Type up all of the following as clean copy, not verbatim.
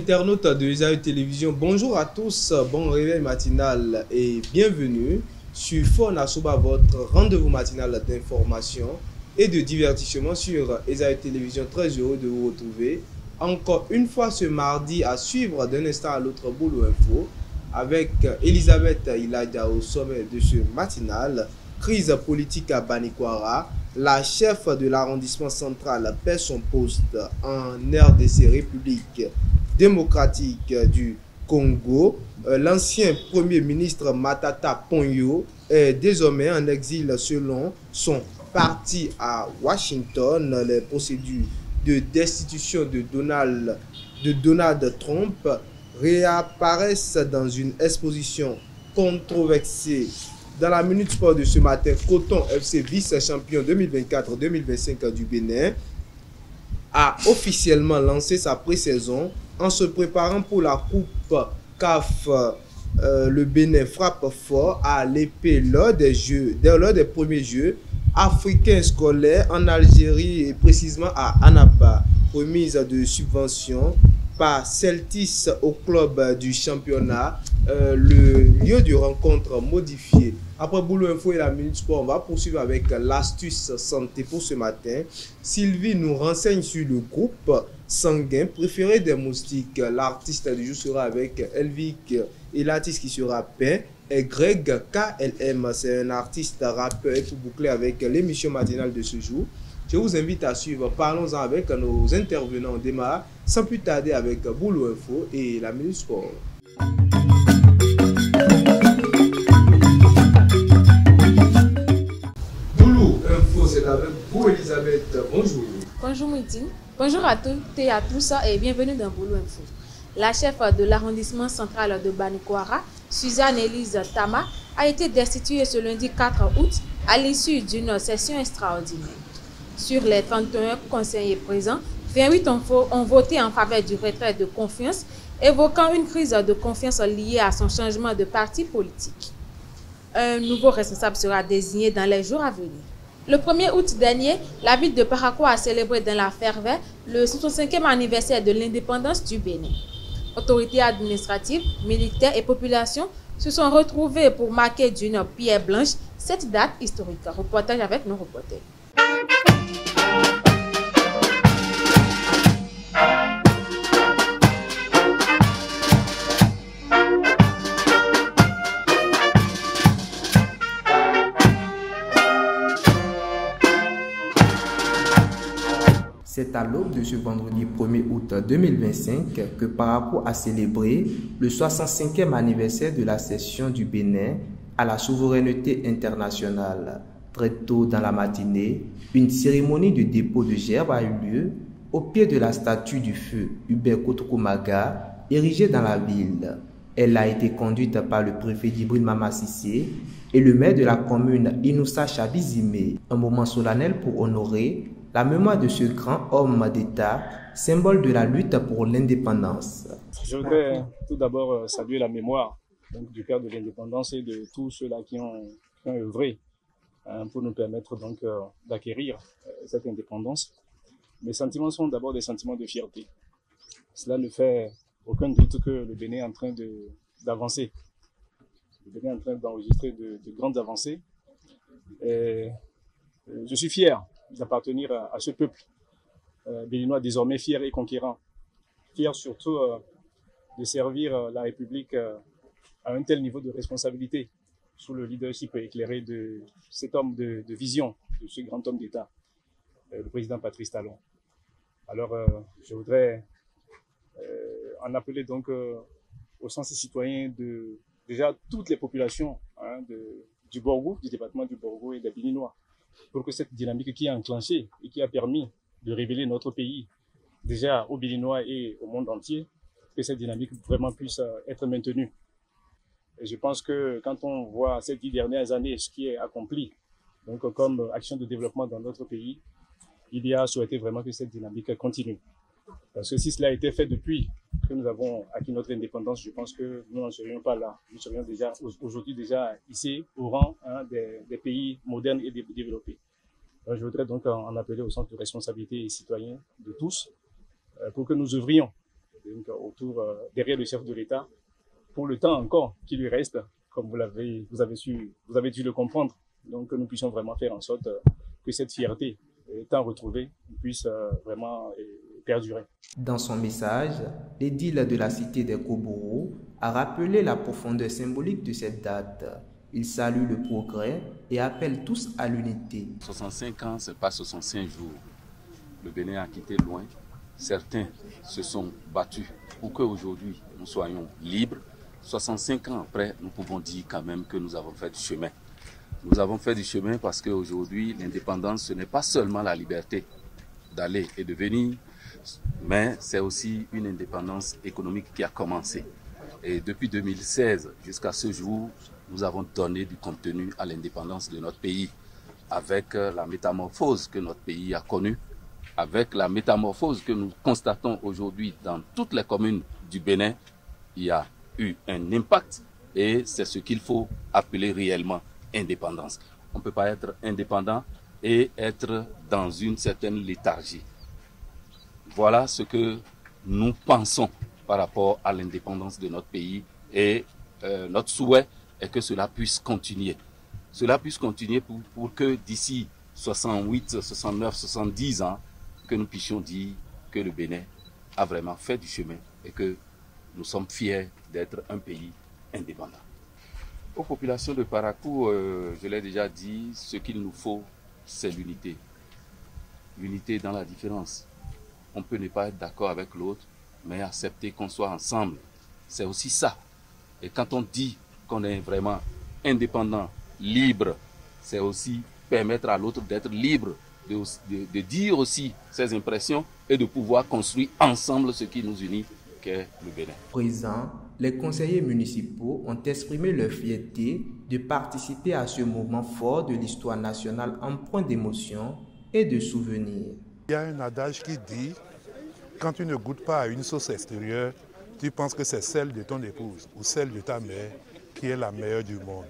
internautes de Isaïe Télévision, bonjour à tous, bon réveil matinal et bienvenue sur Fona Soba, votre rendez-vous matinal d'information et de divertissement sur Isaïe Télévision. Très heureux de vous retrouver encore une fois ce mardi à suivre d'un instant à l'autre Boulot Info avec Elisabeth Iladia au sommet de ce matinal. Crise politique à Banikwara. La chef de l'arrondissement central perd son poste en RDC, République démocratique du Congo. L'ancien premier ministre Matata Ponyo est désormais en exil selon son parti à Washington. Les procédures de destitution de Donald Trump réapparaissent dans une exposition controversée. Dans la Minute Sport de ce matin, Coton FC, vice-champion 2024-2025 du Bénin, a officiellement lancé sa pré-saison en se préparant pour la Coupe CAF. Le Bénin frappe fort à l'épée lors des premiers Jeux africains scolaires en Algérie et précisément à Annaba. Remise de subventions par Celtis au club du championnat, le lieu de rencontre modifié. Après Boulot Info et la Minute Sport, on va poursuivre avec l'astuce santé pour ce matin. Sylvie nous renseigne sur le groupe sanguin préféré des moustiques. L'artiste du jour sera avec Elvic et l'artiste qui sera peint est Greg KLM. C'est un artiste rappeur. Et pour boucler avec l'émission matinale de ce jour, je vous invite à suivre. Parlons-en avec nos intervenants. On démarre sans plus tarder avec Boulot Info et la Minute Sport. Boulot Info, c'est avec vous, Elisabeth. Bonjour. Bonjour Mouidine. Bonjour à toutes et à tous et bienvenue dans Boulot Info. La chef de l'arrondissement central de Banikwara, Suzanne Elise Tama, a été destituée ce lundi 4 août à l'issue d'une session extraordinaire. Sur les 31 conseillers présents, 28 ont voté en faveur du retrait de confiance, évoquant une crise de confiance liée à son changement de parti politique. Un nouveau responsable sera désigné dans les jours à venir. Le 1er août dernier, la ville de Parakou a célébré dans la ferveur le 65e anniversaire de l'indépendance du Bénin. Autorités administratives, militaires et populations se sont retrouvés pour marquer d'une pierre blanche cette date historique. Reportage avec nos reporters. C'est à l'aube de ce vendredi 1er août 2025 que Parakou a célébré le 65e anniversaire de la cession du Bénin à la souveraineté internationale. Très tôt dans la matinée, une cérémonie de dépôt de gerbes a eu lieu au pied de la statue du feu Hubert Kotoko-Maga, érigée dans la ville. Elle a été conduite par le préfet Djibril Mama Sissé et le maire de la commune Inoussa Chabizime. Un moment solennel pour honorer la mémoire de ce grand homme d'État, symbole de la lutte pour l'indépendance. Je voudrais tout d'abord saluer la mémoire du père de l'indépendance et de tous ceux-là qui ont œuvré pour nous permettre d'acquérir cette indépendance. Mes sentiments sont d'abord des sentiments de fierté. Cela ne fait aucun doute que le Bénin est en train d'avancer. Le Bénin est en train d'enregistrer de grandes avancées. Et je suis fier d'appartenir à ce peuple béninois désormais fier et conquérant. Fier surtout de servir la République à un tel niveau de responsabilité sous le leadership éclairé de cet homme de vision, de ce grand homme d'État, le président Patrice Talon. Alors, je voudrais en appeler donc au sens citoyen de déjà toutes les populations du Borgou, du département du Borgou et des Béninois, pour que cette dynamique qui a enclenché et qui a permis de révéler notre pays déjà aux Béninois et au monde entier, que cette dynamique vraiment puisse être maintenue. Et je pense que quand on voit ces 10 dernières années, ce qui est accompli donc comme action de développement dans notre pays, il y a souhaité vraiment que cette dynamique continue. Parce que si cela a été fait depuis que nous avons acquis notre indépendance, je pense que nous n'en serions pas là. Nous serions déjà aujourd'hui déjà ici au rang des pays modernes et développés. Alors, je voudrais donc en appeler au sens de responsabilité citoyen de tous pour que nous œuvrions donc, derrière le chef de l'État, pour le temps encore qui lui reste, comme vous avez dû le comprendre. Donc, que nous puissions vraiment faire en sorte que cette fierté, étant retrouvée, puisse vraiment perdurer. Dans son message, l'édile de la cité des Koboro a rappelé la profondeur symbolique de cette date. Il salue le progrès et appelle tous à l'unité. 65 ans, ce n'est pas 65 jours. Le Bénin a quitté loin. Certains se sont battus pour qu'aujourd'hui nous soyons libres. 65 ans après, nous pouvons dire quand même que nous avons fait du chemin. Nous avons fait du chemin parce qu'aujourd'hui, l'indépendance, ce n'est pas seulement la liberté d'aller et de venir, mais c'est aussi une indépendance économique qui a commencé. Et depuis 2016 jusqu'à ce jour, nous avons donné du contenu à l'indépendance de notre pays, avec la métamorphose que notre pays a connue, avec la métamorphose que nous constatons aujourd'hui dans toutes les communes du Bénin. Il y a eu un impact et c'est ce qu'il faut appeler réellement indépendance. On ne peut pas être indépendant et être dans une certaine léthargie. Voilà ce que nous pensons par rapport à l'indépendance de notre pays et notre souhait est que cela puisse continuer. Cela puisse continuer pour que d'ici 68, 69, 70 ans, que nous puissions dire que le Bénin a vraiment fait du chemin et que nous sommes fiers d'être un pays indépendant. Aux populations de Parakou, je l'ai déjà dit, ce qu'il nous faut, c'est l'unité. L'unité dans la différence. On peut ne pas être d'accord avec l'autre, mais accepter qu'on soit ensemble. C'est aussi ça. Et quand on dit qu'on est vraiment indépendant, libre, c'est aussi permettre à l'autre d'être libre, de dire aussi ses impressions et de pouvoir construire ensemble ce qui nous unit, qu'est le Bénin. Présents, les conseillers municipaux ont exprimé leur fierté de participer à ce mouvement fort de l'histoire nationale empreint d'émotion et de souvenirs. Il y a un adage qui dit, quand tu ne goûtes pas à une sauce extérieure, tu penses que c'est celle de ton épouse ou celle de ta mère qui est la meilleure du monde.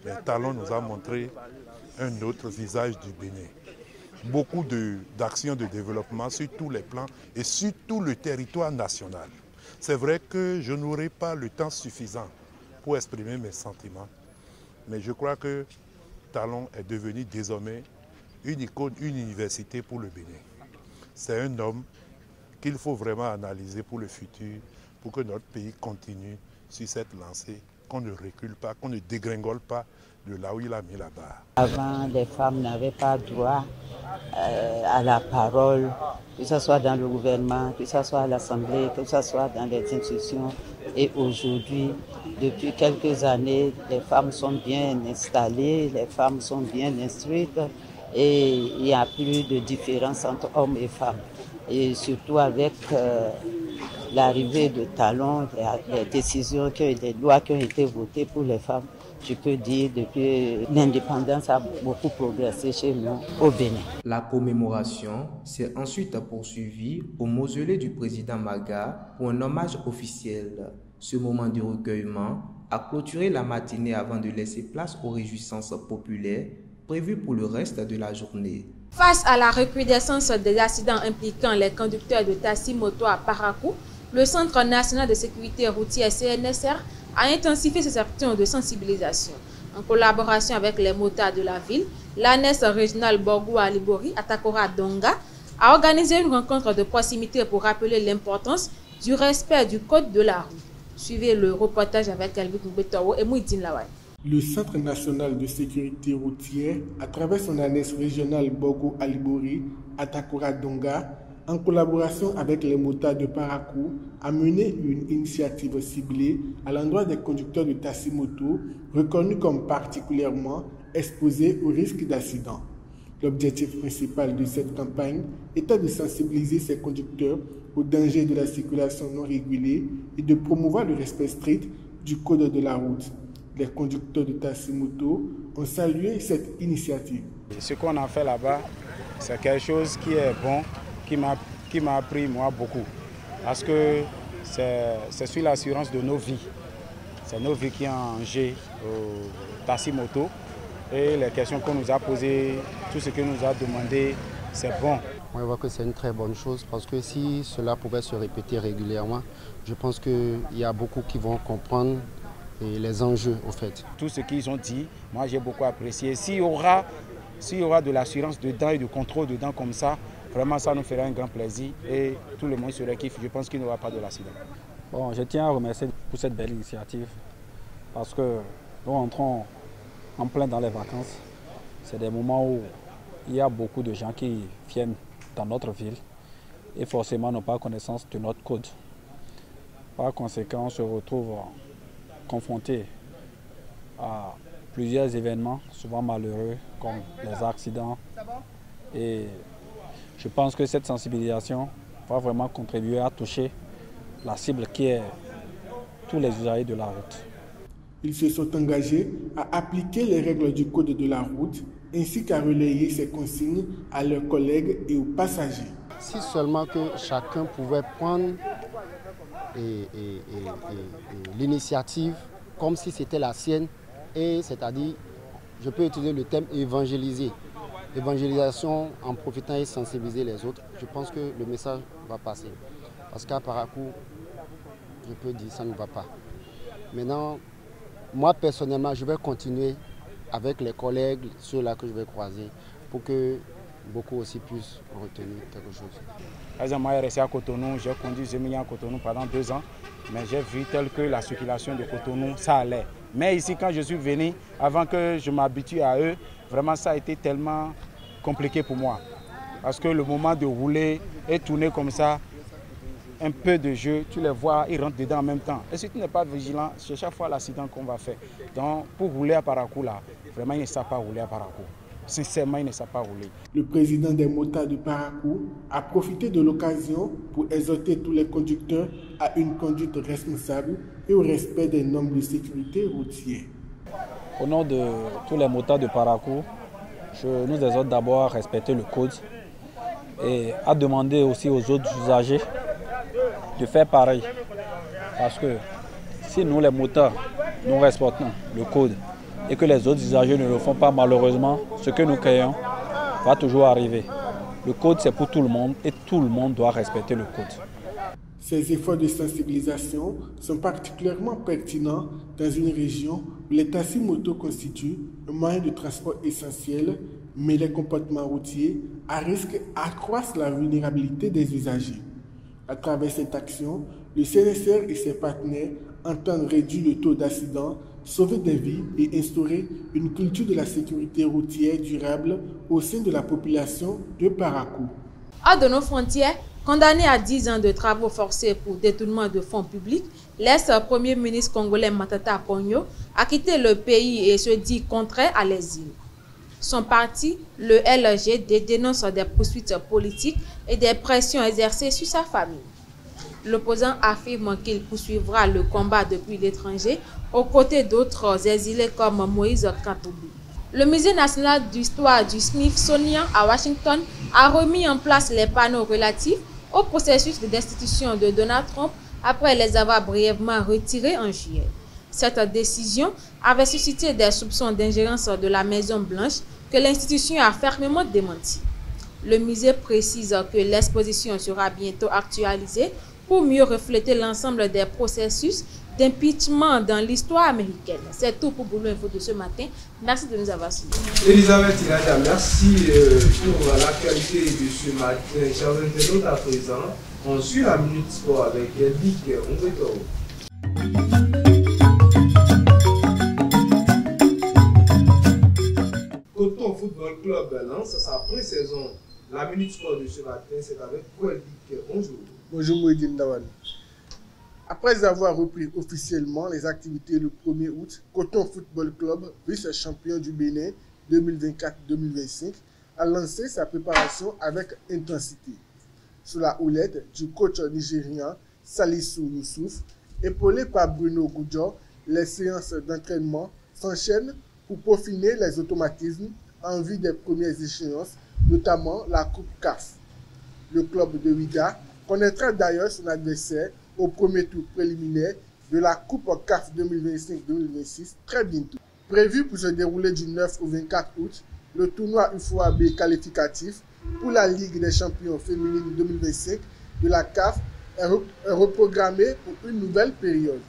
Mais Talon nous a montré un autre visage du Bénin. Beaucoup d'actions de développement sur tous les plans et sur tout le territoire national. C'est vrai que je n'aurai pas le temps suffisant pour exprimer mes sentiments, mais je crois que Talon est devenu désormais une icône, une université pour le Bénin. C'est un homme qu'il faut vraiment analyser pour le futur, pour que notre pays continue sur cette lancée, qu'on ne recule pas, qu'on ne dégringole pas de là où il a mis la barre. Avant, les femmes n'avaient pas droit à la parole, que ce soit dans le gouvernement, que ce soit à l'Assemblée, que ce soit dans les institutions. Et aujourd'hui, depuis quelques années, les femmes sont bien installées, les femmes sont bien instruites et il n'y a plus de différence entre hommes et femmes. Et surtout avec l'arrivée de Talon, les décisions, les lois qui ont été votées pour les femmes, je peux dire depuis l'indépendance a beaucoup progressé chez nous au Bénin. La commémoration s'est ensuite poursuivie au mausolée du président Maga pour un hommage officiel. Ce moment de recueillement a clôturé la matinée avant de laisser place aux réjouissances populaires prévues pour le reste de la journée. Face à la recrudescence des accidents impliquant les conducteurs de taxi-moto à Parakou, le Centre national de sécurité routière CNSR a intensifié ses actions de sensibilisation. En collaboration avec les motards de la ville, l'ANES régionale Borgo-Alibori à Takora-Donga a organisé une rencontre de proximité pour rappeler l'importance du respect du code de la route. Suivez le reportage avec Elvik Mbetawo et Mouidine Lawai. Le Centre national de sécurité routière, à travers son ANES régionale Borgo-Alibori à Takora-Donga, en collaboration avec les motards de Parakou, a mené une initiative ciblée à l'endroit des conducteurs de taxi-moto reconnus comme particulièrement exposés au risque d'accident. L'objectif principal de cette campagne était de sensibiliser ces conducteurs aux dangers de la circulation non régulée et de promouvoir le respect strict du code de la route. Les conducteurs de taxi-moto ont salué cette initiative. Ce qu'on a fait là-bas, c'est quelque chose qui est bon, qui m'a appris moi beaucoup. Parce que c'est sur l'assurance de nos vies. C'est nos vies qui sont en jeu au taxi-moto. Et les questions qu'on nous a posées, tout ce qu'on nous a demandé, c'est bon. Moi, je vois que c'est une très bonne chose parce que si cela pouvait se répéter régulièrement, je pense qu'il y a beaucoup qui vont comprendre les enjeux au fait. Tout ce qu'ils ont dit, moi j'ai beaucoup apprécié. S'il y aura de l'assurance dedans et du contrôle dedans comme ça, vraiment ça nous fera un grand plaisir et tout le monde serait kiff. Je pense qu'il n'y aura pas de l'accident. Bon, je tiens à remercier pour cette belle initiative parce que nous rentrons en plein dans les vacances. C'est des moments où il y a beaucoup de gens qui viennent dans notre ville et forcément n'ont pas connaissance de notre code. Par conséquent, on se retrouve confronté à plusieurs événements, souvent malheureux, comme les accidents. Et je pense que cette sensibilisation va vraiment contribuer à toucher la cible qui est tous les usagers de la route. Ils se sont engagés à appliquer les règles du code de la route ainsi qu'à relayer ces consignes à leurs collègues et aux passagers. Si seulement que chacun pouvait prendre l'initiative comme si c'était la sienne, et c'est-à-dire, je peux utiliser le terme évangéliser. Évangélisation en profitant et sensibiliser les autres, je pense que le message va passer. Parce qu'à Parakou, je peux dire ça ne va pas. Maintenant, moi personnellement, je vais continuer avec les collègues, ceux-là que je vais croiser, pour que beaucoup aussi puissent retenir quelque chose. Par exemple, moi, je suis resté à Cotonou, j'ai conduit Zemillan à Cotonou pendant 2 ans, mais j'ai vu tel que la circulation de Cotonou, ça allait. Mais ici, quand je suis venu, avant que je m'habitue à eux, vraiment ça a été tellement compliqué pour moi. Parce que le moment de rouler et tourner comme ça, un peu de jeu, tu les vois, ils rentrent dedans en même temps. Et si tu n'es pas vigilant, c'est chaque fois l'accident qu'on va faire. Donc pour rouler à Parakou, là, vraiment ils ne savent pas rouler à Parakou. Sincèrement, ils ne savent pas rouler. Le président des motards de Parakou a profité de l'occasion pour exhorter tous les conducteurs à une conduite responsable et au respect des normes de sécurité routière. Au nom de tous les motards de Parakou, je nous exhorte d'abord à respecter le code et à demander aussi aux autres usagers de faire pareil. Parce que si nous les motards, nous respectons le code et que les autres usagers ne le font pas, malheureusement, ce que nous créons va toujours arriver. Le code, c'est pour tout le monde et tout le monde doit respecter le code. Ces efforts de sensibilisation sont particulièrement pertinents dans une région où les taxis-motos constituent un moyen de transport essentiel, mais les comportements routiers à risque accroissent la vulnérabilité des usagers. À travers cette action, le CNSR et ses partenaires entendent réduire le taux d'accidents, sauver des vies et instaurer une culture de la sécurité routière durable au sein de la population de Parakou. Hors de nos frontières, condamné à 10 ans de travaux forcés pour détournement de fonds publics, l'ex-premier ministre congolais Matata Ponyo a quitté le pays et se dit contraire à l'exil. Son parti, le LGD, dénonce des poursuites politiques et des pressions exercées sur sa famille. L'opposant affirme qu'il poursuivra le combat depuis l'étranger aux côtés d'autres exilés comme Moïse Katumbi. Le Musée national d'histoire du Smithsonian à Washington a remis en place les panneaux relatifs au processus de destitution de Donald Trump après les avoir brièvement retirés en juillet. Cette décision avait suscité des soupçons d'ingérence de la Maison-Blanche que l'institution a fermement démenti. Le musée précise que l'exposition sera bientôt actualisée pour mieux refléter l'ensemble des processus d'impeachment dans l'histoire américaine. C'est tout pour Boulot Info de ce matin. Merci de nous avoir suivis. Elisabeth Ilada, merci pour l'actualité de ce matin. Chers internautes, à présent, on suit la Minute Sport avec Elvic Onguetoro. Coton Football Club lance sa pré-saison. La Minute Sport de ce matin, c'est avec Elvic. Bonjour. Bonjour Mouidine Dawan. Après avoir repris officiellement les activités le 1er août, Coton Football Club, vice-champion du Bénin 2024-2025, a lancé sa préparation avec intensité. Sous la houlette du coach nigérien Salisu Youssouf, épaulé par Bruno Goudjo, les séances d'entraînement s'enchaînent pour peaufiner les automatismes en vue des premières échéances, notamment la Coupe CAF. Le club de Ouiga connaîtra d'ailleurs son adversaire au premier tour préliminaire de la Coupe CAF 2025-2026 très bientôt. Prévu pour se dérouler du 9 au 24 août, le tournoi UFOAB qualificatif pour la Ligue des champions féminines 2025 de la CAF est reprogrammée pour une nouvelle période.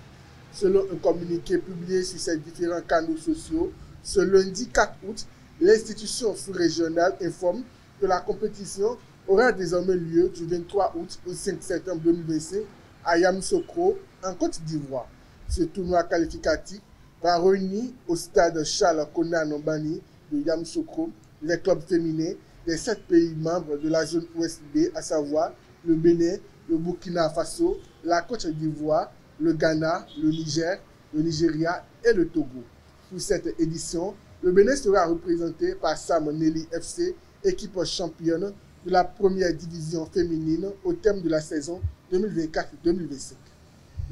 Selon un communiqué publié sur ses différents canaux sociaux, ce lundi 4 août, l'institution sous-régionale informe que la compétition aura désormais lieu du 23 août au 5 septembre 2025 à Yamoussoukro, en Côte d'Ivoire. Ce tournoi qualificatif va réunir au stade Charles Konan Bani de Yamoussoukro les clubs féminins des 7 pays membres de la zone Ouest B, à savoir le Bénin, le Burkina Faso, la Côte d'Ivoire, le Ghana, le Niger, le Nigeria et le Togo. Pour cette édition, le Bénin sera représenté par Sam Nelly FC, équipe championne de la première division féminine au terme de la saison 2024-2025.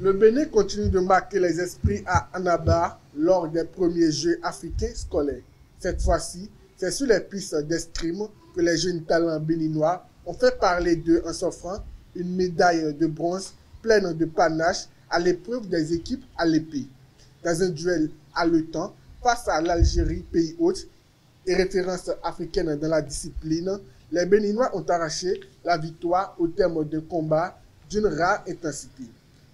Le Bénin continue de marquer les esprits à Annaba lors des premiers Jeux africains scolaires. Cette fois-ci, c'est sur les pistes d'escrime que les jeunes talents béninois ont fait parler d'eux en s'offrant une médaille de bronze pleine de panache à l'épreuve des équipes à l'épée. Dans un duel haletant face à l'Algérie, pays hôte et référence africaine dans la discipline, les Béninois ont arraché la victoire au terme d'un combat d'une rare intensité.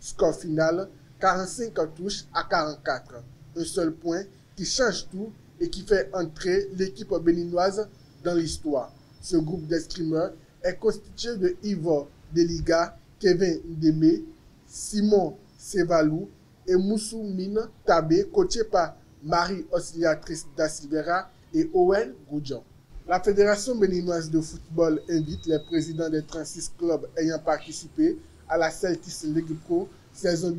Score final, 45 touches à 44. Un seul point qui change tout et qui fait entrer l'équipe béninoise dans l'histoire. Ce groupe d'escrimeurs est constitué de Yves Deliga, Kevin Ndeme, Simon Sevalou et Moussou Mine Tabé, coaché par Marie Auxiliatrice da Silveira et Owen Goudjan. La Fédération béninoise de football invite les présidents des 36 clubs ayant participé à la Celtics League Pro saison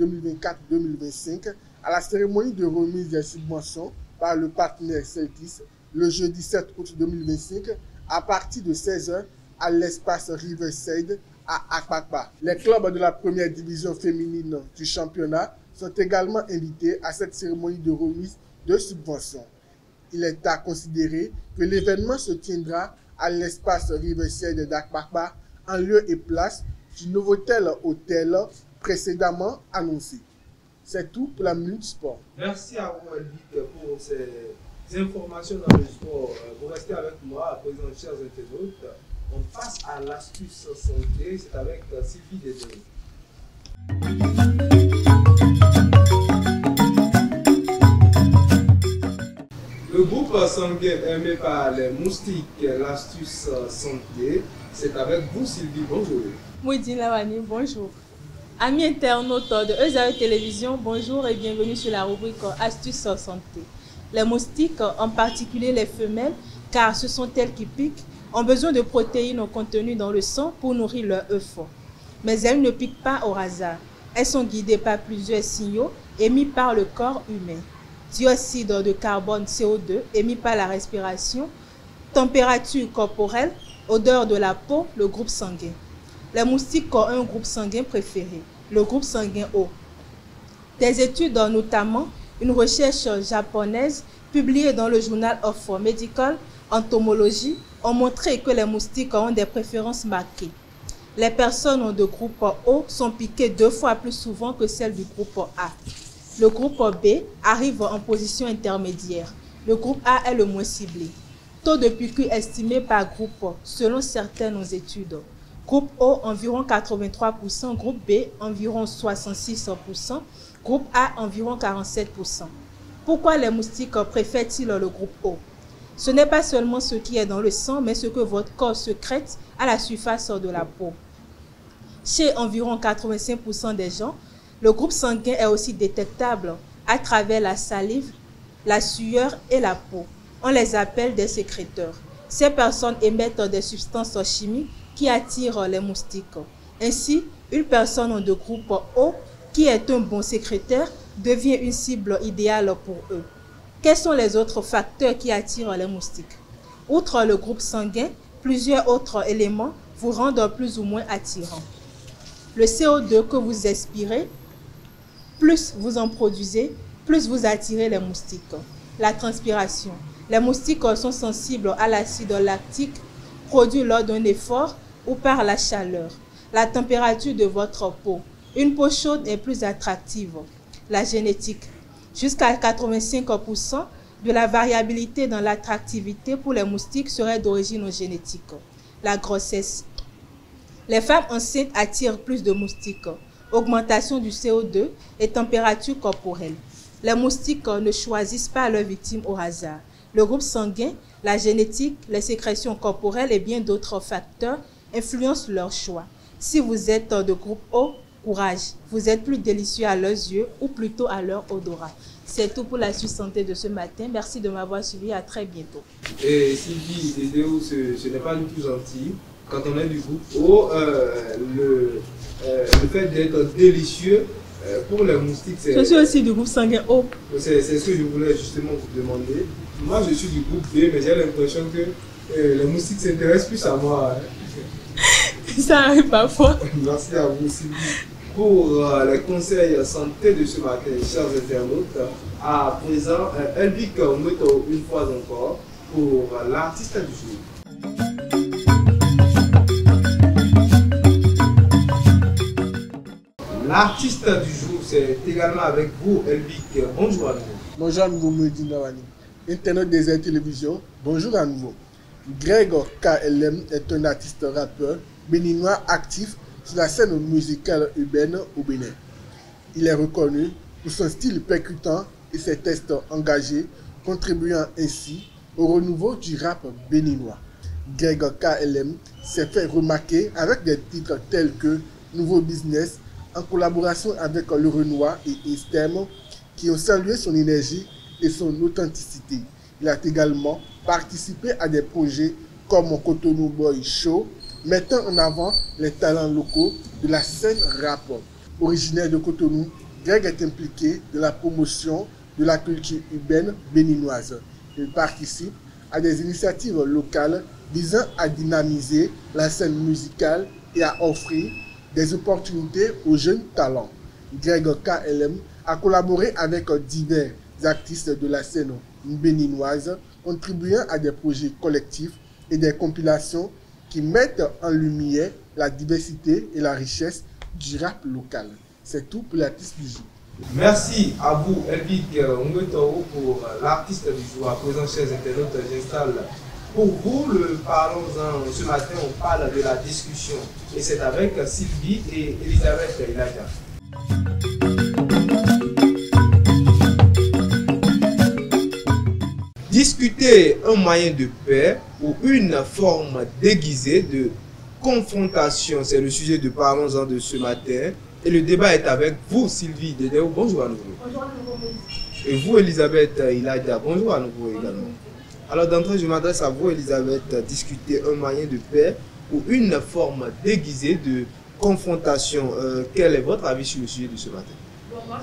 2024-2025 à la cérémonie de remise des subventions par le partenaire Celtics le jeudi 7 août 2025 à partir de 16h à l'espace Riverside à Akpakpa. Les clubs de la première division féminine du championnat sont également invités à cette cérémonie de remise de subventions. Il est à considérer que l'événement se tiendra à l'espace Riverside d'Akpakpa en lieu et place du Novotel Hôtel précédemment annoncé. C'est tout pour la Minute Sport. Merci à vous, Elvite, pour ces informations dans le sport. Vous restez avec moi, à présent, chers internautes. On passe à l'astuce santé, c'est avec Sylvie Désiré. Le groupe sanguin aimé par les moustiques, l'astuce santé, c'est avec vous, Sylvie. Bonjour. Mouidine Lavani, bonjour. Amis internautes de EZAE Télévision, bonjour et bienvenue sur la rubrique Astuces santé. Les moustiques, en particulier les femelles, car ce sont elles qui piquent, ont besoin de protéines contenues dans le sang pour nourrir leur œuf. Mais elles ne piquent pas au hasard. Elles sont guidées par plusieurs signaux émis par le corps humain. Dioxyde de carbone CO2 émis par la respiration, température corporelle, odeur de la peau, le groupe sanguin. Les moustiques ont un groupe sanguin préféré, le groupe sanguin O. Des études, notamment une recherche japonaise publiée dans le Journal of Medical Entomology, ont montré que les moustiques ont des préférences marquées. Les personnes de groupe O sont piquées 2 fois plus souvent que celles du groupe A. Le groupe B arrive en position intermédiaire. Le groupe A est le moins ciblé. Taux de piqûre estimé par groupe selon certaines études. Groupe O, environ 83%, groupe B, environ 66%, groupe A, environ 47%. Pourquoi les moustiques préfèrent-ils le groupe O? Ce n'est pas seulement ce qui est dans le sang, mais ce que votre corps sécrète à la surface de la peau. Chez environ 85% des gens, le groupe sanguin est aussi détectable à travers la salive, la sueur et la peau. On les appelle des sécréteurs. Ces personnes émettent des substances chimiques qui attirent les moustiques. Ainsi, une personne de groupe O, qui est un bon sécrétaire, devient une cible idéale pour eux. Quels sont les autres facteurs qui attirent les moustiques? Outre le groupe sanguin, plusieurs autres éléments vous rendent plus ou moins attirants. Le CO2 que vous expirez, plus vous en produisez, plus vous attirez les moustiques. La transpiration. Les moustiques sont sensibles à l'acide lactique produit lors d'un effort ou par la chaleur. La température de votre peau. Une peau chaude est plus attractive. La génétique. Jusqu'à 85% de la variabilité dans l'attractivité pour les moustiques serait d'origine génétique. la grossesse. Les femmes enceintes attirent plus de moustiques, augmentation du CO2 et température corporelle. Les moustiques ne choisissent pas leurs victimes au hasard. Le groupe sanguin, la génétique, les sécrétions corporelles et bien d'autres facteurs influencent leur choix. Si vous êtes de groupe O, courage, vous êtes plus délicieux à leurs yeux ou plutôt à leur odorat. C'est tout pour la suite santé de ce matin. Merci de m'avoir suivi. À très bientôt. Et Sylvie, Dédéo, ce n'est pas du tout gentil. Quand on est du groupe O, le fait d'être délicieux pour les moustiques, c'est... Je suis aussi du groupe sanguin O. C'est ce que je voulais justement vous demander. Moi, je suis du groupe B, mais j'ai l'impression que les moustiques s'intéressent plus à moi. Ça arrive parfois. Merci à vous, Sylvie. Pour les conseils santé de ce matin, chers internautes, à présent, Elvic Ongoto une fois encore pour l'artiste du jour. L'artiste du jour, c'est également avec vous, Elvic. Bonjour à nouveau. Bonjour à nouveau, Mehdi Nawani. Internaute des Airs Télévision, bonjour à nouveau. Greg KLM est un artiste rappeur béninois actif sur la scène musicale urbaine au Bénin. Il est reconnu pour son style percutant et ses textes engagés, contribuant ainsi au renouveau du rap béninois. Greg KLM s'est fait remarquer avec des titres tels que Nouveau Business, en collaboration avec Le Renoir et Estem, qui ont salué son énergie et son authenticité. Il a également participé à des projets comme Cotonou Boy Show, mettant en avant les talents locaux de la scène rap. Originaire de Cotonou, Greg est impliqué dans la promotion de la culture urbaine béninoise. Il participe à des initiatives locales visant à dynamiser la scène musicale et à offrir des opportunités aux jeunes talents. Greg KLM a collaboré avec divers artistes de la scène béninoise, contribuant à des projets collectifs et des compilations qui mettent en lumière la diversité et la richesse du rap local. C'est tout pour l'artiste du jour. Merci à vous, Elvic Ongoto, pour l'artiste du jour. À présent, chers internautes, j'installe pour vous le Parlons-en. Ce matin, on parle de la discussion. Et c'est avec Sylvie et Elisabeth Ilaja. Discuter un moyen de paix ou une forme déguisée de confrontation, c'est le sujet de Parlons-en de ce matin. Et le débat est avec vous, Sylvie Dédéo. Bonjour à nouveau. Bonjour à nouveau. Et vous, Elisabeth Ilaja. Bonjour à nouveau également. Alors d'entrée, je m'adresse à vous, Elisabeth, discuter un moyen de paix ou une forme déguisée de confrontation. Quel est votre avis sur le sujet de ce matin? Bon, moi,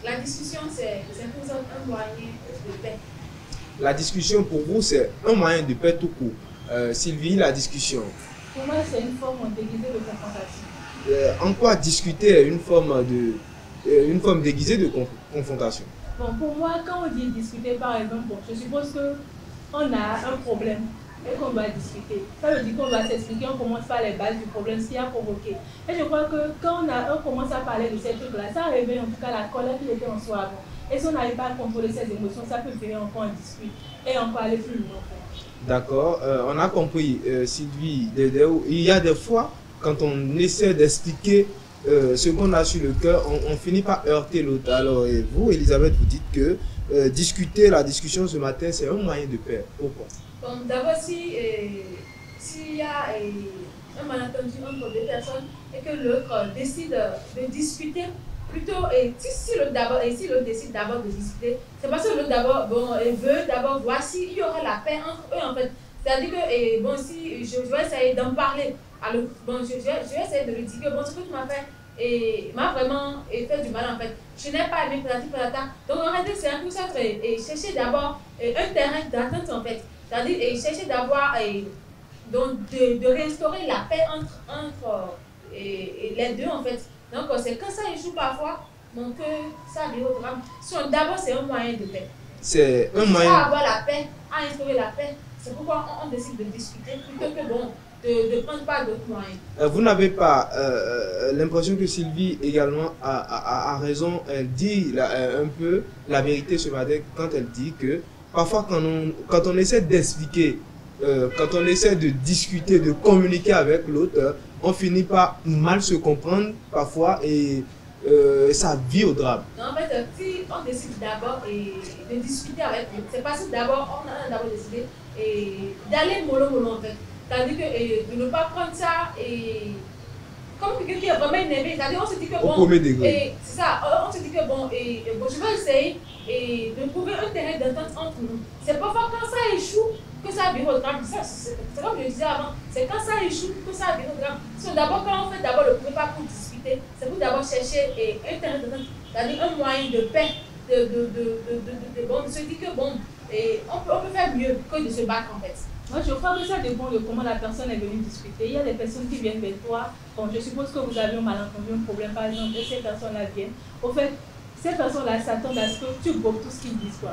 la discussion, c'est pour un moyen de paix. La discussion, pour vous, c'est un moyen de paix tout court. Sylvie, la discussion. Pour moi, c'est une forme déguisée de confrontation. En quoi discuter est une forme déguisée de confrontation? Bon, pour moi, quand on dit discuter, par exemple, bon, je suppose qu'on a un problème et qu'on va discuter. Ça veut dire qu'on va s'expliquer, on commence par les bases du problème, ce qui a provoqué. Et je crois que quand on commence à parler de ces trucs-là, ça réveille en tout cas la colère qui était en soi avant. Et si on n'arrive pas à contrôler ces émotions, ça peut venir encore en dispute et encore aller plus loin. D'accord, on a compris, Sylvie Dédéo. Il y a des fois, quand on essaie d'expliquer ce qu'on a sur le cœur, on finit par heurter l'autre. Alors, et vous, Elisabeth, vous dites que discuter, la discussion ce matin, c'est un moyen de paix. Pourquoi? Bon, d'abord, s'il y a un malentendu entre deux personnes et que l'autre décide de discuter, plutôt, et si l'autre décide d'abord de discuter, c'est parce que l'autre d'abord veut d'abord voir s'il y aura la paix entre eux en fait. C'est-à-dire que, bon, si je vais essayer d'en parler, alors, bon, je vais essayer de lui dire que bon, ce que tu m'as fait m'a vraiment fait du mal en fait. Je n'ai pas aimé plata. Donc en réalité, c'est un peu ça, et chercher d'abord un terrain d'attente en fait. C'est-à-dire chercher d'avoir, donc de réinstaurer la paix entre les deux en fait. Donc c'est quand ça échoue parfois, donc ça vient au drame. D'abord, c'est un moyen de paix. C'est un moyen. Pour avoir la paix, à instaurer la paix, c'est pourquoi on décide de discuter plutôt que bon, de prendre pas d'autres moyens. Vous n'avez pas l'impression que Sylvie également a raison. Elle dit un peu la vérité ce matin quand elle dit que parfois quand on essaie d'expliquer quand on essaie de discuter, de communiquer avec l'autre, on finit par mal se comprendre parfois et ça vire au drame. En fait, si on décide d'abord de discuter avec l'autre, c'est parce que d'abord, on a d'abord décidé d'aller mollo en fait. C'est-à-dire que de ne pas prendre ça comme quelqu'un qui est vraiment énervé. C'est-à-dire on se dit que bon, c'est ça, on se dit que bon, je vais essayer de trouver un terrain d'entente entre nous. C'est parfois quand ça échoue que ça vire au drame. C'est comme je disais avant, c'est quand ça échoue que ça vire au drame. D'abord, quand on fait d'abord le premier pas pour discuter, c'est pour d'abord chercher un terrain d'entente, c'est-à-dire un moyen de paix, de se dire que bon, on peut faire mieux que de se battre en fait. Moi, je crois que ça dépend de comment la personne est venue discuter. Il y a des personnes qui viennent vers toi. Bon, je suppose que vous avez un malentendu, un problème, par exemple, et ces personnes-là viennent. Au fait, ces personnes-là s'attendent à ce que tu goûtes tout ce qu'ils disent, quoi.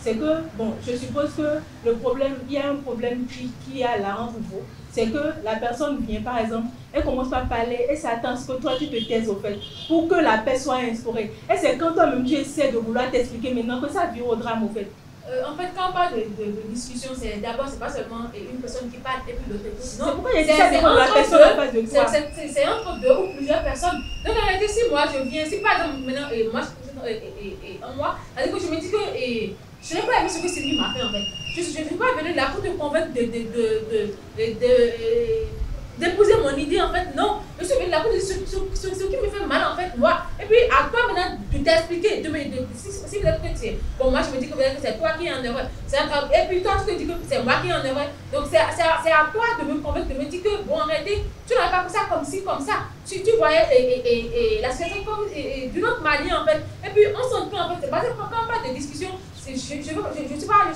C'est que, bon, je suppose que le problème, il y a un problème qui est là entre vous. C'est que la personne vient, par exemple, elle commence par parler et s'attend à ce que toi, tu te taises, au fait, pour que la paix soit instaurée. Et c'est quand toi-même, tu essaies de vouloir t'expliquer maintenant que ça vire au drame, au fait. En fait, quand on parle de discussion, c'est d'abord, c'est pas seulement une personne qui parle et puis l'autre. C'est pourquoi il y a ça, c'est la personne en face de toi. C'est entre deux ou plusieurs personnes. Donc, en réalité, si moi je viens, si par exemple, maintenant, moi, c'est-à-dire que je me dis que je n'ai pas aimé ce que Sylvie m'a fait en fait. Je ne suis pas venue là pour te convaincre d'épouser mon idée en fait. Non, je suis venue là pour dire ce qui me fait mal en fait, moi. Et puis à toi maintenant de t'expliquer, si peut-être que c'est bon, moi je me dis que peut-être que c'est toi qui es en erreur. Et puis toi tu te dis que c'est moi qui est en erreur. Donc c'est à toi de me convaincre, de me dire que bon, en réalité, tu n'as pas fait ça comme ci, comme ça. Tu voyais la situation comme d'une autre manière en fait. Et puis on s'entend en fait, c'est parce que quand on parle de discussion, je ne suis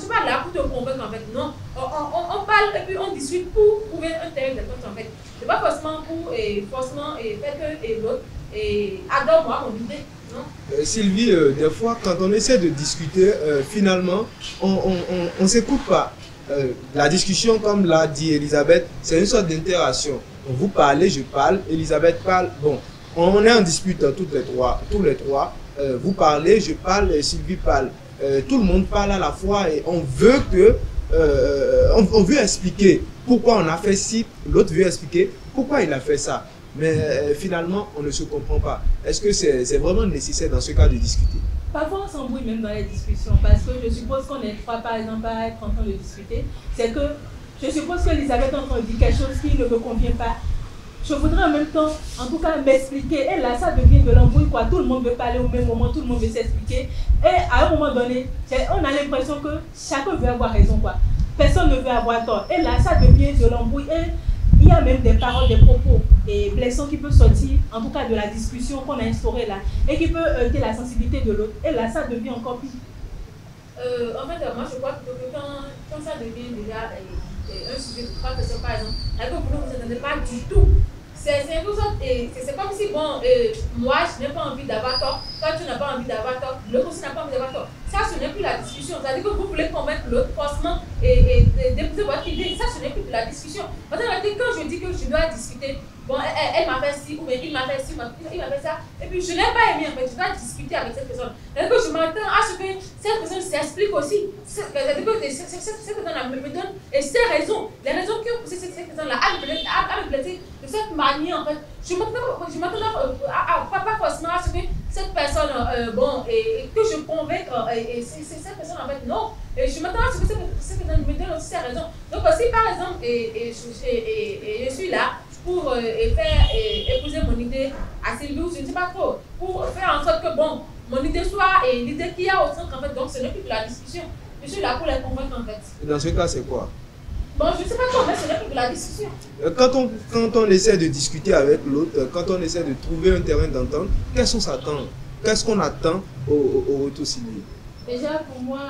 pas là pour te convaincre en fait, non. On parle et puis on discute pour trouver un terrain d'entente en fait. C'est pas forcément pour faire que l'autre adore moi mon idée, non. Sylvie, des fois quand on essaie de discuter, finalement on s'écoute pas. La discussion, comme l'a dit Elisabeth, c'est une sorte d'interaction. Vous parlez, je parle, Elisabeth parle. Bon, on est en dispute tous les trois. Vous parlez, je parle, et Sylvie parle. Tout le monde parle à la fois et on veut on veut expliquer pourquoi on a fait ci, l'autre veut expliquer pourquoi il a fait ça. Mais finalement, on ne se comprend pas. Est-ce que c'est vraiment nécessaire dans ce cas de discuter? Parfois, on s'embrouille même dans les discussions parce que je suppose qu'on est trois, par exemple, à être en train de discuter. C'est que je suppose qu'Elisabeth est en train de dire quelque chose qui ne me convient pas. Je voudrais en même temps, en tout cas, m'expliquer. Et là, ça devient de l'embrouille, quoi. Tout le monde veut parler au même moment, tout le monde veut s'expliquer. Et à un moment donné, on a l'impression que chacun veut avoir raison, quoi. Personne ne veut avoir tort. Et là, ça devient de l'embrouille. Et il y a même des paroles, des propos et blessants qui peuvent sortir, en tout cas, de la discussion qu'on a instaurée là. Et qui peut heurter la sensibilité de l'autre. Et là, ça devient encore pire. En fait, moi, je crois que quand ça devient déjà un sujet de trois personnes, par exemple, là que vous ne vous entendez pas du tout. C'est comme si, bon, moi, je n'ai pas envie d'avoir tort, toi, tu n'as pas envie d'avoir tort, l'autre aussi n'a pas envie d'avoir tort. Ça, ce n'est plus la discussion. C'est-à-dire que vous voulez convaincre l'autre forcément et d'épouser votre idée. Ça, ce n'est plus de la discussion. Parce que quand je dis que je dois discuter, bon, elle m'a fait ci, ou bien il m'a fait ci, il m'a fait ça, et puis je n'ai pas aimé, en fait, je dois discuter avec cette personne. C'est-à-dire que je m'attends à ce que cette personne s'explique aussi. C'est-à-dire que cette personne-là me donne ses raisons, les raisons qui ont poussé cette personne-là à me blesser de cette manière, en fait. Je m'attends pas forcément à ce que cette personne, que je convainque, cette personne, en fait, non. Et je m'attends à ce que cette personne me donne aussi ses raisons. Donc, si par exemple, je suis là pour épouser mon idée à Sylvie, je ne sais pas trop, pour faire en sorte que, bon, mon idée soit l'idée qu'il y a au centre, en fait, donc ce n'est plus de la discussion. Je suis là pour les convaincre, en fait. Et dans ce cas, c'est quoi? Bon, je ne sais pas trop, mais ce n'est plus de la discussion. Quand on essaie de discuter avec l'autre, quand on essaie de trouver un terrain d'entente, qu'est-ce qu'on attend au retour, Sylvie? Déjà, pour moi,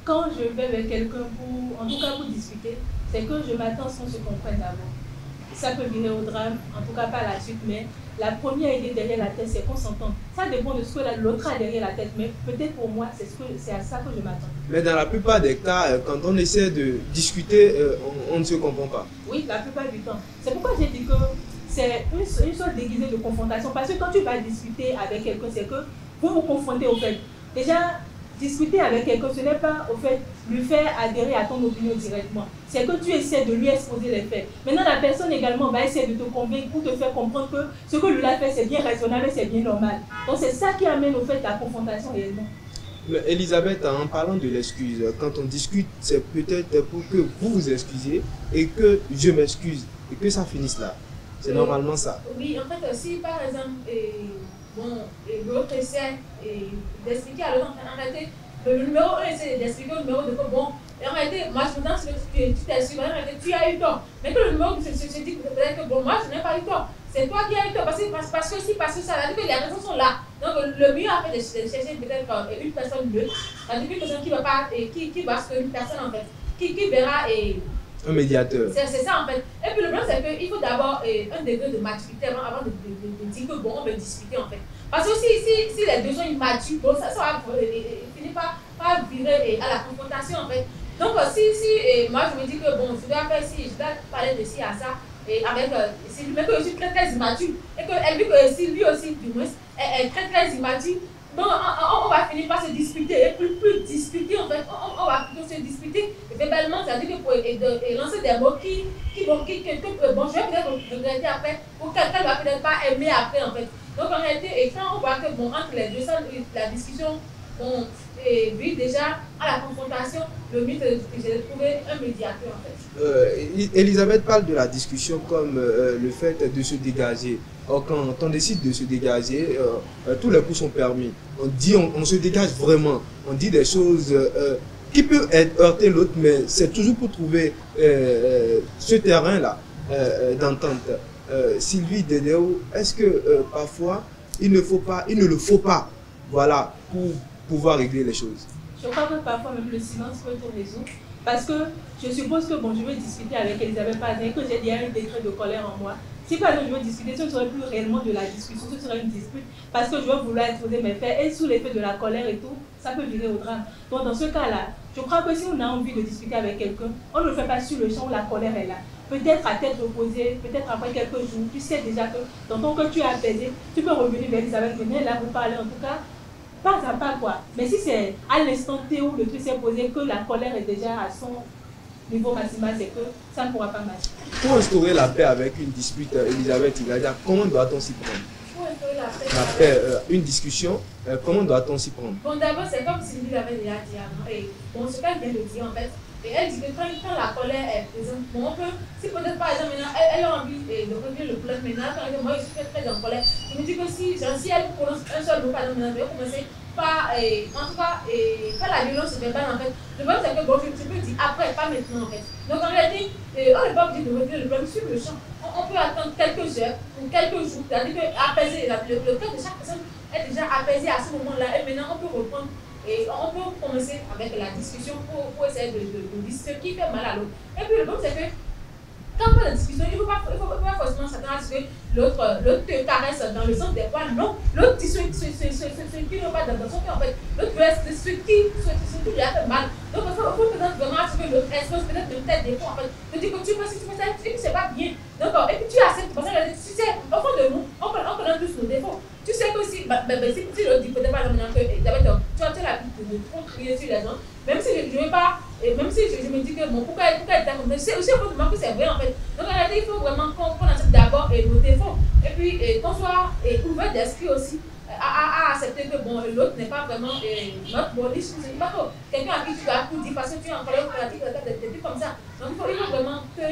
quand je vais avec quelqu'un en tout cas pour discuter, c'est que je m'attends à ce qu'on se comprenne d'abord. Ça peut virer au drame, en tout cas pas la suite, mais la première idée derrière la tête, c'est qu'on s'entende. Ça dépend de ce que l'autre a derrière la tête, mais peut-être pour moi, c'est à ça que je m'attends. Mais dans la plupart des cas, quand on essaie de discuter, on ne se comprend pas. Oui, la plupart du temps. C'est pourquoi j'ai dit que c'est une sorte déguisée de confrontation, parce que quand tu vas discuter avec quelqu'un, c'est que vous vous confrontez au fait. Déjà, discuter avec quelqu'un, ce n'est pas au fait lui faire adhérer à ton opinion directement. C'est que tu essaies de lui exposer les faits. Maintenant, la personne également va essayer de te convaincre pour te faire comprendre que ce que lui a fait, c'est bien raisonnable et c'est bien normal. Donc, c'est ça qui amène au fait la confrontation réellement. Mais Elisabeth, en parlant de l'excuse, quand on discute, c'est peut-être pour que vous vous excusiez et que je m'excuse et que ça finisse là. C'est normalement ça. Oui, en fait, si par exemple, l'autre essaie d'expliquer à l'autre, en réalité, le numéro 1 essaie d'expliquer au numéro 2 que bon, en réalité, moi je me pense que tu t'excuses, en réalité, tu as eu tort. Mais que le numéro 2 se dit peut-être que bon, moi je n'ai pas eu tort. C'est toi qui as eu tort, parce que ça veut dire que les raisons sont là. Donc le mieux en fait de chercher peut-être une personne neutre, une personne qui va pas, qui va se une personne en fait, qui verra un médiateur. C'est ça en fait. Et puis le problème c'est qu'il faut d'abord un degré de maturité avant de dire que bon, on veut discuter en fait. Parce que si les deux sont immatures, bon, ça va finir par virer à la confrontation en fait. Donc moi je me dis que bon, je dois faire ci, je dois parler de ci à ça, et avec Sylvie, mais que je suis très très immature, et qu'elle dit que Sylvie aussi du moins est très très immature. Donc on va finir par se disputer, et plus discuter en fait, on va plutôt se disputer verbalement, c'est-à-dire que pour lancer des mots qui bon, je vais peut-être regretter après, ou quelqu'un va peut-être pas aimer après en fait. Donc en réalité, et quand on voit que bon, entre les deux, la discussion vit déjà à la confrontation, le mieux c'est de trouver un médiateur en fait. Elisabeth parle de la discussion comme le fait de se dégager. Or, quand on décide de se dégager, tous les coups sont permis. On se dégage vraiment. On dit des choses qui peuvent heurter l'autre, mais c'est toujours pour trouver ce terrain-là d'entente. Sylvie Dedeo, est-ce que parfois il ne le faut pas, voilà, pour pouvoir régler les choses? Je crois que parfois même le silence peut tout résoudre. Parce que je suppose que bon, je vais discuter avec Elisabeth Pazin, que j'ai déjà un décret de colère en moi. Si par exemple je veux discuter, ce ne serait plus réellement de la discussion, ce serait une dispute, parce que je vais vouloir exposer mes faits, et sous l'effet de la colère et tout, ça peut virer au drame. Donc dans ce cas-là, je crois que si on a envie de discuter avec quelqu'un, on ne le fait pas sur le champ où la colère est là. Peut-être à tête reposée, peut-être après quelques jours, tu sais déjà que dans ton cœur tu as apaisé, tu peux revenir vers Elisabeth, venez là vous parler en tout cas, pas à pas quoi. Mais si c'est à l'instant T où le truc s'est posé, que la colère est déjà à son niveau maximal, c'est que ça ne pourra pas marcher. Pour instaurer la paix avec une dispute, Elisabeth, comment doit-on s'y prendre? Pour instaurer la paix, une discussion, comment doit-on s'y prendre? Bon, d'abord, c'est comme Sylvie l'avait déjà dit avant. Et bon, ce qu'elle vient de dire en fait, et elle dit que quand la colère est présente, bon, on peut, si peut-être par exemple maintenant, elle a envie de régler le problème maintenant, par exemple, moi je suis très en colère, je me dis que si elle prononce un seul mot, par exemple, maintenant, je vais commencer par, en tout cas, par la violence verbale en fait. Le problème c'est que bon, je peux dire après, pas maintenant en fait. Donc en réalité, on n'est pas obligé de régler le problème sur le champ. On peut attendre quelques heures ou quelques jours, c'est-à-dire qu'apaiser, le cœur de chaque personne est déjà apaisé à ce moment-là, et maintenant on peut reprendre. Et on peut commencer avec la discussion pour essayer de dire ce qui fait mal à l'autre. Et puis le problème c'est que quand on fait la discussion, il ne faut pas forcément s'attendre à ce que l'autre te caresse dans le sens des poils. Non, l'autre dit ce qui ne va pas dans son cœur en fait. L'autre veut ce qui lui a fait mal. Donc il faut peut-être vraiment que l'autre expose peut-être de tels défauts en fait. De dire que tu fais ça, et puis c'est pas bien. Donc, et puis tu acceptes parce que tu sais, au fond de nous, on connaît tous nos défauts. Tu sais que si l'autre dit peut-être pas maintenant que tu as l'habitude de trop crier sur les gens, même si je ne veux pas, même si je me dis que bon, pourquoi il t'a comme ça, c'est aussi au fond de moi que c'est vrai en fait. Donc en réalité, il faut vraiment qu'on accepte d'abord nos défauts et puis qu'on soit ouvert d'esprit aussi à accepter que bon, l'autre n'est pas vraiment notre body, c'est pas quelqu'un à qui tu vas tout dire parce que tu es en colère pratique des trucs comme ça. Donc il faut vraiment que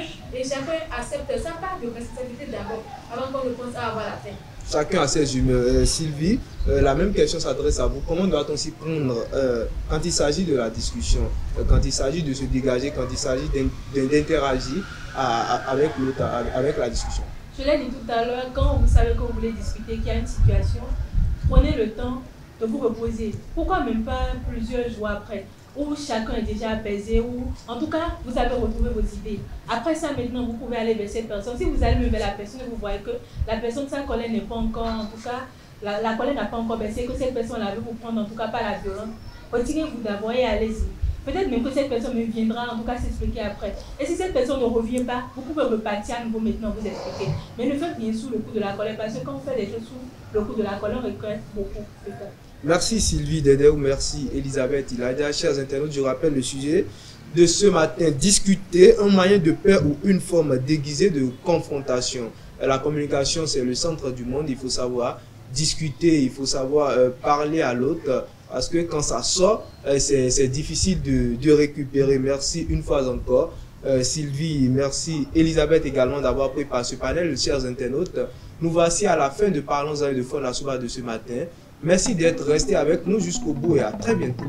chacun accepte sa part de responsabilité d'abord avant qu'on ne pense à avoir la paix. Chacun a ses humeurs. Sylvie, la même question s'adresse à vous. Comment doit-on s'y prendre quand il s'agit de la discussion, quand il s'agit de se dégager, quand il s'agit d'interagir avec l'autre, avec la discussion? Je l'ai dit tout à l'heure, quand vous savez que vous voulez discuter, qu'il y a une situation, prenez le temps de vous reposer. Pourquoi même pas plusieurs jours après, où chacun est déjà apaisé, où en tout cas vous avez retrouvé vos idées. Après ça maintenant vous pouvez aller vers cette personne. Si vous allez même vers la personne et vous voyez que la personne, sa colère n'est pas encore, en tout cas la colère n'a pas encore baissé, que cette personne la veut vous prendre en tout cas par la violence, retirez-vous d'abord et allez-y. Peut-être même que cette personne me viendra en tout cas s'expliquer après. Et si cette personne ne revient pas, vous pouvez repartir à nouveau maintenant vous expliquer. Mais ne faites rien sous le coup de la colère, parce que quand on fait des choses sous le coup de la colère, on regrette beaucoup. Merci Sylvie Dédé, merci Elisabeth Iladia. Chers internautes, je rappelle le sujet de ce matin, discuter un moyen de paix ou une forme déguisée de confrontation. La communication, c'est le centre du monde, il faut savoir discuter, il faut savoir parler à l'autre, parce que quand ça sort, c'est difficile de récupérer. Merci une fois encore Sylvie, merci Elisabeth également d'avoir pris part à ce panel. Chers internautes, nous voici à la fin de Parlons-en de Faune Assoba de ce matin. Merci d'être resté avec nous jusqu'au bout et à très bientôt.